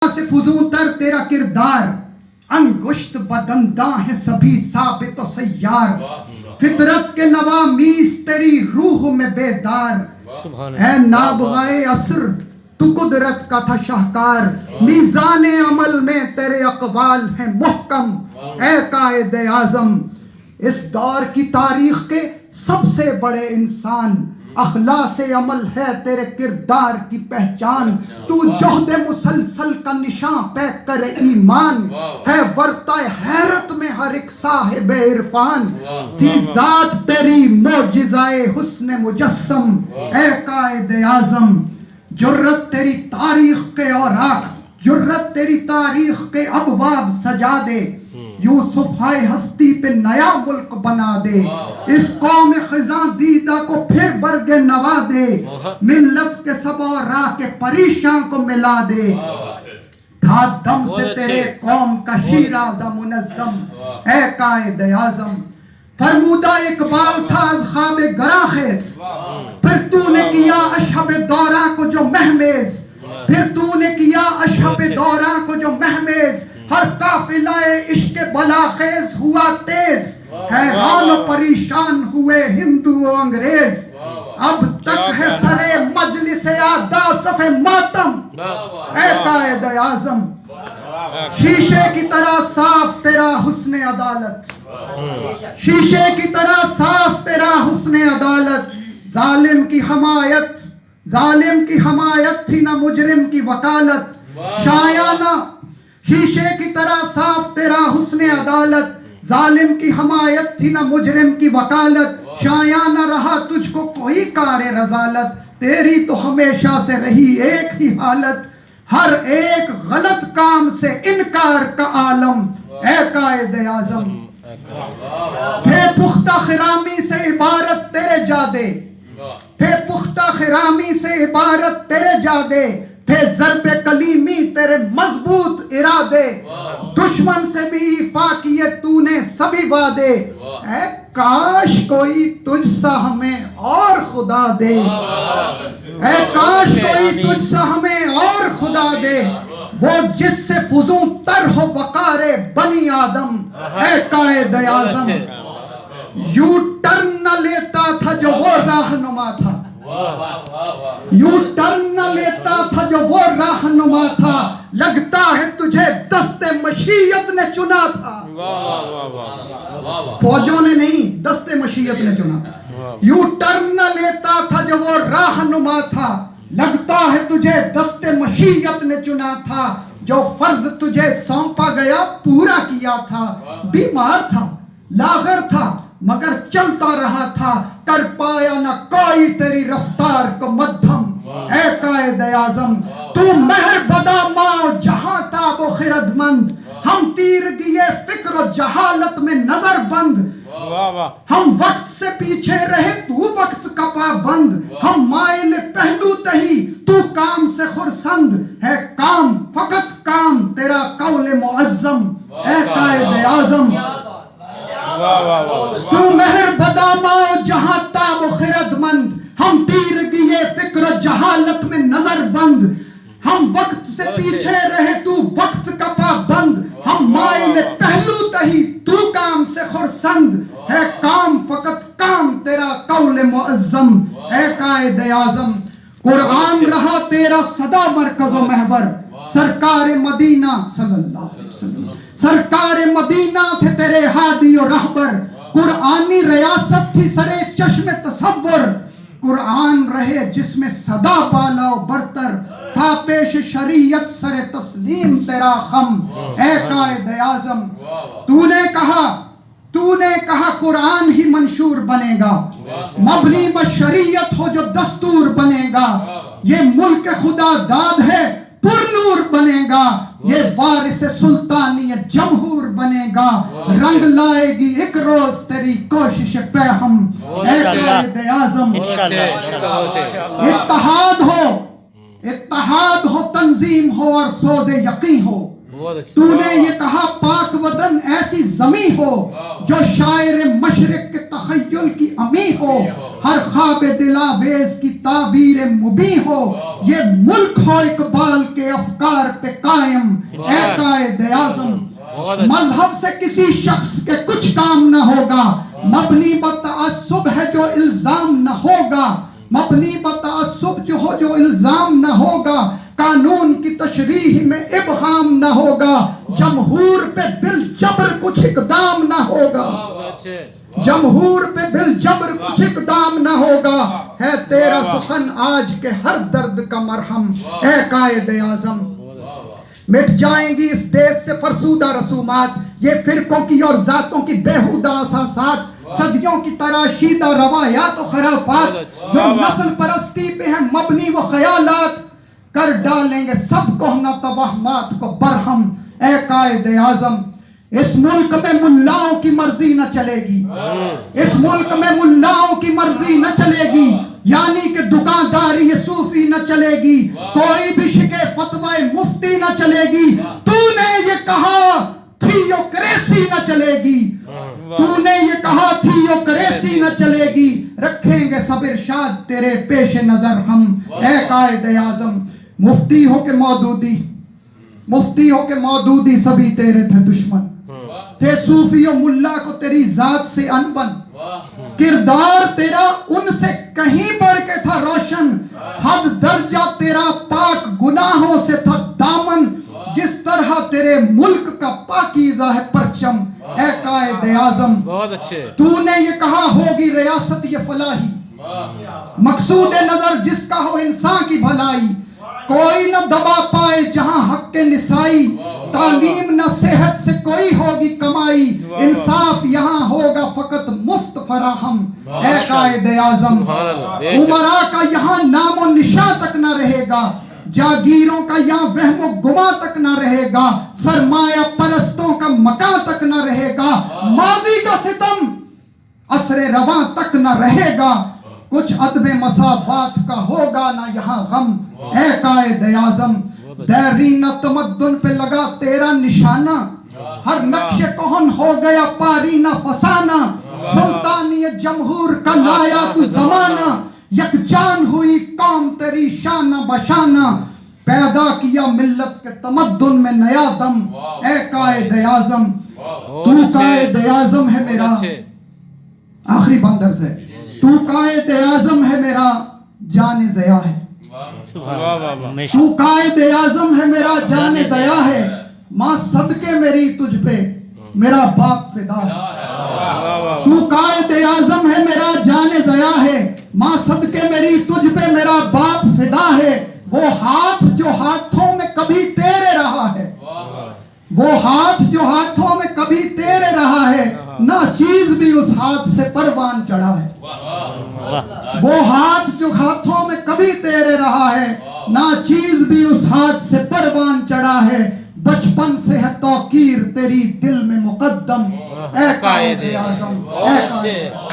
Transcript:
سے فزوں تر تیرا کردار، انگشت بدنداں ہیں سبھی ثابت و سیار، فطرت کے نوامیس تیری روح میں بیدار، اے نابغائے عصر تو قدرت کا تھا شاہکار، میزان عمل میں تیرے اقوال ہیں محکم، اے قائد اعظم اس دور کی تاریخ کے سب سے بڑے انسان، اخلاص عمل ہے تیرے کردار کی پہچان، تو جہد مسلسل کا نشان پہ کر ایمان، ہے ورطہ حیرت میں ہر ایک صاحب عرفان، تھی ذات تیری معجزۂ حسن مجسم، اے قائد اعظم جرت تیری تاریخ کے اوراق، جرت تیری تاریخ کے ابواب سجا دے، یوسف ہائے ہستی پہ نیا ملک بنا دے، اس قوم خزاں دیدہ کو پھر برگ نوا دے، ملت کے سب راہ کے پریشاں کو ملا دے، تھا دم سے تیرے قوم کا شیرازہ منظم، اے قائد اعظم فرمودہ اقبال تھا از خواب گراخیز، پھر تو نے کیا اشہب دوراں کو جو مہمیز، پھر تو نے کیا اشہب دوراں کو جو مہمیز، ہر قافلہ عشق بلاخیز ہوا تیز، حیران و پریشان ہوئے ہندو و انگریز، اب تک ہے سرے مجلس اعدا صف ماتم، اے قائد اعظم شیشے کی طرح صاف تیرا حسن عدالت، شیشے کی طرح صاف تیرا حسن عدالت، ظالم کی حمایت تھی نہ مجرم کی وکالت، شایانہ شیشے کی طرح صاف تیرا حسن عدالت، ظالم کی حمایت تھی نہ مجرم کی وکالت، شایان نہ رہا تجھ کو کوئی کار رذالت، تیری تو ہمیشہ سے رہی ایک ہی حالت، ہر ایک غلط کام سے انکار کا عالم، اے قائد اعظم تھے پختہ خرامی سے عبارت تیرے جادے، تھے پختہ خرامی سے عبارت تیرے جادے، تھے ضرب کلیمی تیرے مضبوط ارادے، دشمن سے بھی ایفا کیے تو نے سبھی وعدے، اے کاش کوئی تجھ سا ہمیں اور خدا دے، اے کاش کوئی تجھ سا ہمیں اور خدا دے، وہ جس سے فزوں تر ہو وقار بنی آدم، اے قائد اعظم یو ٹرن نہ لیتا تھا جو وہ رہنما تھا، یو ٹرن نہ لیتا تھا جو وہ رہنما تھا، لگتا ہے تجھے دست مشیت نے چنا تھا، فوجوں نے نہیں دست مشیت نے چنا، یو ٹرن نہ لیتا تھا جو وہ رہنما تھا، لگتا ہے تجھے دست مشیت نے چنا تھا، جو فرض تجھے سونپا گیا پورا کیا تھا، بیمار تھا لاغر تھا مگر چلتا رہا تھا، کر پایا نہ کوئی تیری رفتار کو مدھم، اے قائد اعظم تو مہر بدا ماں جہاں تاب و خرد مند، ہم تیر دیے فکر و جہالت میں نظر بند، ہم وقت سے پیچھے رہے تو وقت کا پابند، ہم مائل پہلو تہی تو کام سے خرسند، ہے کام فقط کام تیرا قول معظم، اے قائد اعظم تو مہر بدامہ جہاں تاب و خرد مند، ہم تیر گئے فکر و جہالت میں نظر بند، ہم وقت سے پیچھے رہے تو وقت کا پابند، ہم مائل پہلو تہی تو کام سے خرسند، ہے کام فقط کام تیرا قول معظم، اے قائد اعظم قرآن رہا تیرا صدا مرکز و محور، سرکار مدینہ صلی اللہ علیہ وسلم سرکار مدینہ تھے تیرے ہادی و رہبر، قرآنی ریاست تھی سرے چشم تصور، قرآن رہے جس میں صدا بالا و برتر، تھا پیش شریعت سر تسلیم تیرا خم، اے قائد اعظم تو نے کہا قرآن ہی منشور بنے گا، مبنی بشریعت ہو جو دستور بنے گا، یہ ملک خدا داد ہے پر نور بنے گا، یہ وارث سلطانیت جمہور بنے گا، رنگ لائے گی ایک روز تیری کوشش پہ ہم، اے قائد اعظم اتحاد ہو تنظیم ہو اور سوز یقین ہو، تو نے یہ کہا پاک وطن ایسی زمیں ہو جو شاعر مشرق کے تخیل کی امی ہو، ہر خواب دلاویز کی تعبیر مبیں ہو، یہ ملک ہو اقبال کے افکار پہ قائم، اے قائد اعظم۔ مذہب سے کسی شخص کے کچھ کام نہ ہوگا، مبنی بتعصب ہے جو الزام نہ ہوگا، مبنی بتعصب جو الزام نہ ہوگا، قانون کی تشریح میں ابہام نہ ہوگا، جمہور پہ بالجبر کچھ اقدام نہ ہوگا، جمہور پہ بالجبر کچھ اقدام نہ ہوگا، ہے تیرا سخن آج کے ہر درد کا مرہم، اے قائد اعظم۔ مٹ جائیں گی اس دیش سے فرسودہ رسومات، یہ فرقوں کی اور ذاتوں کی بیہودہ اساسات، صدیوں کی تراشیدہ روایات و خرافات، جو نسل پرستی پہ ہیں مبنی وہ خیالات، کر ڈالیں گے سب کہنا توہمات کو برہم، اے قائد اعظم۔ اس ملک میں ملاؤں کی مرضی نہ چلے گی، اس ملک میں ملاؤں کی مرضی نہ چلے گی، یعنی کہ دکانداری صوفی نہ چلے گی، کوئی بھی شکے فتوی مفتی نہ چلے گی، تو نے یہ کہا تھیوکریسی نہ چلے گی، تو نے یہ کہا تھیوکریسی نہ چلے گی، رکھیں گے سب ارشاد تیرے پیش نظر ہم، اے قائد اعظم۔ مفتی ہو کہ مودودی، مفتی ہو کہ مودودی سبھی تیرے تھے دشمن، تھے صوفی و ملا کو تیری ذات سے انبن، کردار تیرا ان سے کہیں بڑھ کے تھا روشن، حد درجہ تیرا پاک گناہوں سے تھا دامن، جس طرح تیرے ملک کا پاکیزہ ہے پرچم، اے قائد اعظم۔ بہت اچھے۔ تو نے یہ کہا ہوگی ریاست یہ فلاحی، مقصود نظر جس کا ہو انسان کی بھلائی، کوئی نہ دبا پائے جہاں حق کے نسائی، تعلیم نہ صحت سے کوئی ہوگی کمائی، انصاف یہاں ہوگا فقط مفت فراہم، اے قائد اعظم۔ عمراء کا یہاں نام و نشاں تک نہ رہے گا، جاگیروں کا یہاں وہم و گماں تک نہ رہے گا، سرمایہ پرستوں کا مکان تک نہ رہے گا، ماضی کا ستم عصر رواں تک نہ رہے گا، کچھ عدم مساوات کا ہوگا نہ یہاں غم، اے قائد اعظم۔ دیرینہ تمدن پہ لگا تیرا نشانہ، ہر نقش کہن ہو گیا پارینہ فسانہ، سلطانی جمہور کا لایا تو زمانہ، یکجان ہوئی قوم تیری شانہ بشانہ، پیدا کیا ملت کے تمدن میں نیا دم، اے قائد اعظم۔ تو قائد اعظم ہے میرا، آخری باندرز ہے، تو قائد اعظم ہے میرا جان ضیا ہے، تو قائد اعظم ہے میرا جان ضیا ہے، ماں صدقے میری تجھ پہ میرا باپ فدا ہے، تو قائد اعظم ہے میرا جان ضیا ہے، ماں صدقے میری تجھ پہ میرا باپ فدا ہے، وہ ہاتھ جو ہاتھوں میں کبھی تیرے رہا ہے، وہ ہاتھ جو ہاتھوں میں کبھی تیرے رہا ہے، نہ چیز بھی اس ہاتھ سے پروان چڑھا ہے، وہ ہاتھ جو ہاتھوں میں کبھی تیرے رہا ہے، نہ چیز بھی اس ہاتھ سے پروان چڑھا ہے، بچپن سے ہے توقیر تیری دل میں مقدم، اے قائد اعظم، اے قائد